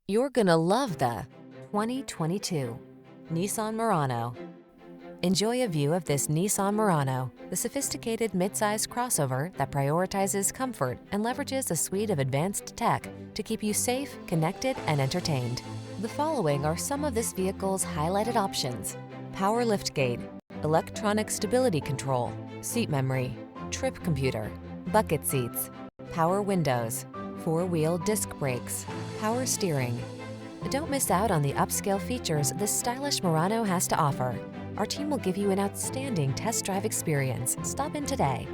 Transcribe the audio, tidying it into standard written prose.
You're gonna love the 2022 Nissan Murano. Enjoy a view of this Nissan Murano, the sophisticated midsize crossover that prioritizes comfort and leverages a suite of advanced tech to keep you safe, connected, and entertained. The following are some of this vehicle's highlighted options: power liftgate, electronic stability control, seat memory, trip computer, bucket seats, power windows, four-wheel disc brakes, power steering. Don't miss out on the upscale features this stylish Murano has to offer. Our team will give you an outstanding test drive experience. Stop in today.